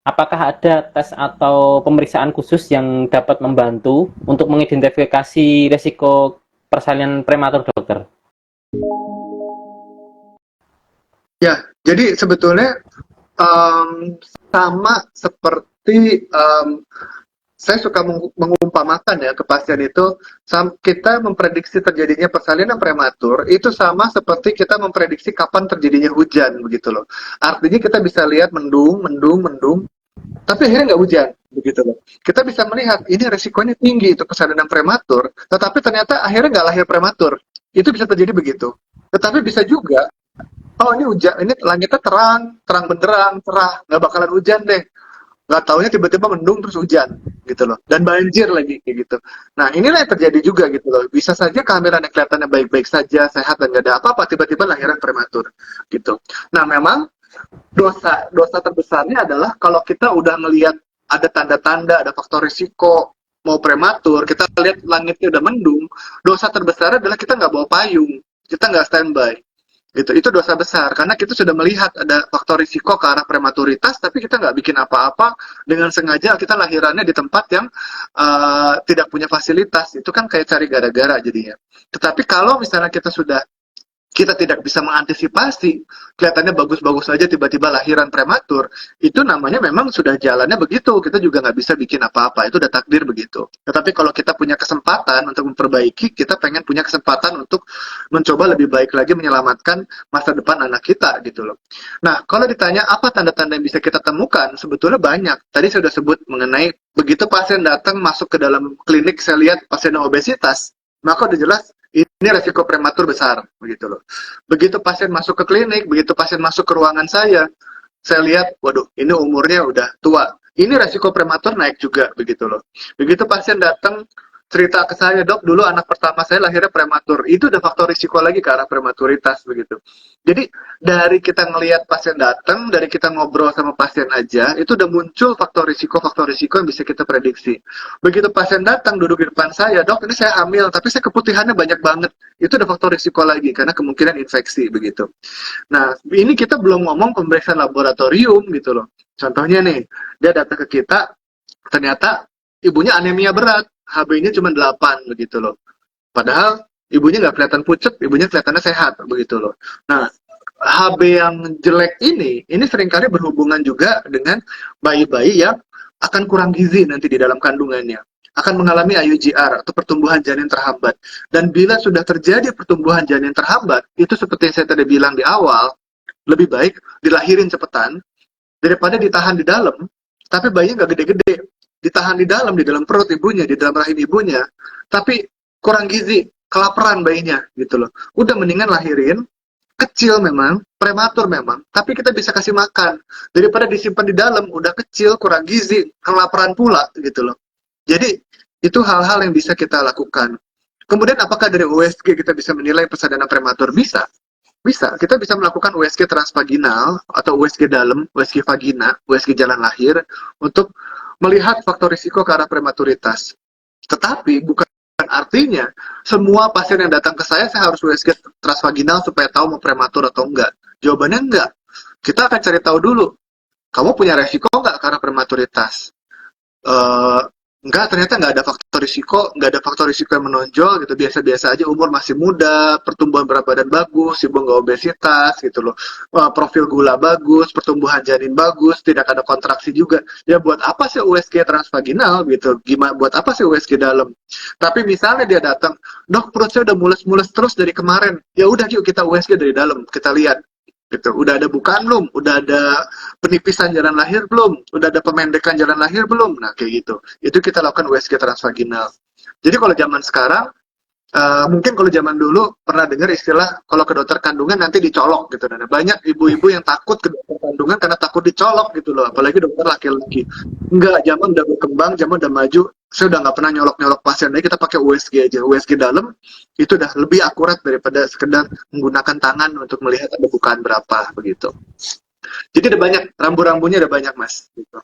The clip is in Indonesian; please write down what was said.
Apakah ada tes atau pemeriksaan khusus yang dapat membantu untuk mengidentifikasi risiko persalinan prematur, dokter? Ya, jadi sebetulnya sama seperti saya suka mengumpamakan ya ke pasien itu, kita memprediksi terjadinya persalinan prematur itu sama seperti kita memprediksi kapan terjadinya hujan begitu loh. Artinya kita bisa lihat mendung, mendung, mendung, tapi akhirnya nggak hujan begitu loh. Kita bisa melihat ini resikonya tinggi itu persalinan prematur, tetapi ternyata akhirnya nggak lahir prematur. Itu bisa terjadi begitu. Tetapi bisa juga, oh ini hujan, ini langitnya terang, terang benderang, cerah, nggak bakalan hujan deh. Nggak taunya tiba-tiba mendung terus hujan gitu loh, dan banjir lagi kayak gitu. Nah inilah yang terjadi juga gitu loh, bisa saja kehamilan yang kelihatannya baik-baik saja, sehat dan nggak ada apa-apa, tiba-tiba lahiran prematur gitu. Nah memang dosa dosa terbesarnya adalah kalau kita udah melihat ada tanda-tanda, ada faktor risiko mau prematur, kita lihat langitnya udah mendung, dosa terbesar adalah kita nggak bawa payung, kita nggak standby gitu. Itu dosa besar karena kita sudah melihat ada faktor risiko ke arah prematuritas, tapi kita nggak bikin apa-apa, dengan sengaja kita lahirannya di tempat yang tidak punya fasilitas. Itu kan kayak cari gara-gara jadinya. Tetapi kalau misalnya kita tidak bisa mengantisipasi, kelihatannya bagus-bagus saja tiba-tiba lahiran prematur, itu namanya memang sudah jalannya begitu, kita juga nggak bisa bikin apa-apa, itu udah takdir begitu. Tetapi kalau kita punya kesempatan untuk memperbaiki, kita pengen punya kesempatan untuk mencoba lebih baik lagi menyelamatkan masa depan anak kita gitu loh. Nah, kalau ditanya apa tanda-tanda yang bisa kita temukan, sebetulnya banyak. Tadi saya sudah sebut mengenai begitu pasien datang masuk ke dalam klinik, saya lihat pasien obesitas, maka udah jelas ini resiko prematur besar begitu loh. Begitu pasien masuk ke klinik, begitu pasien masuk ke ruangan saya lihat, waduh, ini umurnya udah tua. Ini resiko prematur naik juga begitu loh. Begitu pasien datang cerita ke saya, dok, dulu anak pertama saya lahirnya prematur. Itu udah faktor risiko lagi ke arah prematuritas begitu. Jadi dari kita ngelihat pasien datang, dari kita ngobrol sama pasien aja, itu udah muncul faktor risiko yang bisa kita prediksi. Begitu pasien datang duduk di depan saya, dok, ini saya hamil, tapi saya keputihannya banyak banget. Itu udah faktor risiko lagi karena kemungkinan infeksi begitu. Nah, ini kita belum ngomong pemeriksaan laboratorium gitu loh. Contohnya nih, dia datang ke kita, ternyata ibunya anemia berat, HB-nya cuma 8 begitu loh. Padahal ibunya nggak kelihatan pucet, ibunya kelihatannya sehat begitu loh. Nah, HB yang jelek ini seringkali berhubungan juga dengan bayi-bayi yang akan kurang gizi nanti di dalam kandungannya, akan mengalami IUGR atau pertumbuhan janin terhambat. Dan bila sudah terjadi pertumbuhan janin terhambat, itu seperti yang saya tadi bilang di awal, lebih baik dilahirin cepetan daripada ditahan di dalam, tapi bayinya nggak gede-gede, ditahan di dalam perut ibunya, di dalam rahim ibunya, tapi kurang gizi, kelaparan bayinya gitu loh. Udah mendingan lahirin, kecil memang, prematur memang, tapi kita bisa kasih makan daripada disimpan di dalam, udah kecil, kurang gizi, kelaparan pula gitu loh. Jadi itu hal-hal yang bisa kita lakukan. Kemudian apakah dari USG kita bisa menilai persalinan prematur? Bisa. Bisa, kita bisa melakukan USG transvaginal atau USG dalam, USG vagina, USG jalan lahir untuk melihat faktor risiko ke arah prematuritas. Tetapi bukan artinya semua pasien yang datang ke saya harus USG transvaginal supaya tahu mau prematur atau enggak. Jawabannya enggak. Kita akan cari tahu dulu, kamu punya resiko enggak karena prematuritas? eh Enggak, ternyata nggak ada faktor risiko, nggak ada faktor risiko yang menonjol gitu, biasa-biasa aja, umur masih muda, pertumbuhan berat badan bagus, ibu nggak obesitas gitu loh. Profil gula bagus, pertumbuhan janin bagus, tidak ada kontraksi juga. Ya buat apa sih USG transvaginal gitu? Gimana buat apa sih USG dalam? Tapi misalnya dia datang, dok, perut saya udah mules-mules terus dari kemarin. Ya udah, yuk kita USG dari dalam, kita lihat gitu. Udah ada bukaan belum? Udah ada penipisan jalan lahir belum? Udah ada pemendekan jalan lahir belum? Nah, kayak gitu. Itu kita lakukan USG transvaginal. Jadi kalau zaman sekarang, mungkin kalau zaman dulu pernah dengar istilah kalau ke dokter kandungan nanti dicolok gitu. Nah, banyak ibu-ibu yang takut ke dokter kandungan karena takut dicolok gitu loh. Apalagi dokter laki-laki. Enggak, zaman udah berkembang, zaman udah maju. Saya udah nggak pernah nyolok-nyolok pasien lagi, kita pakai USG aja. USG dalam itu udah lebih akurat daripada sekedar menggunakan tangan untuk melihat ada bukaan berapa begitu. Jadi ada banyak, rambu-rambunya ada banyak mas. Gitu.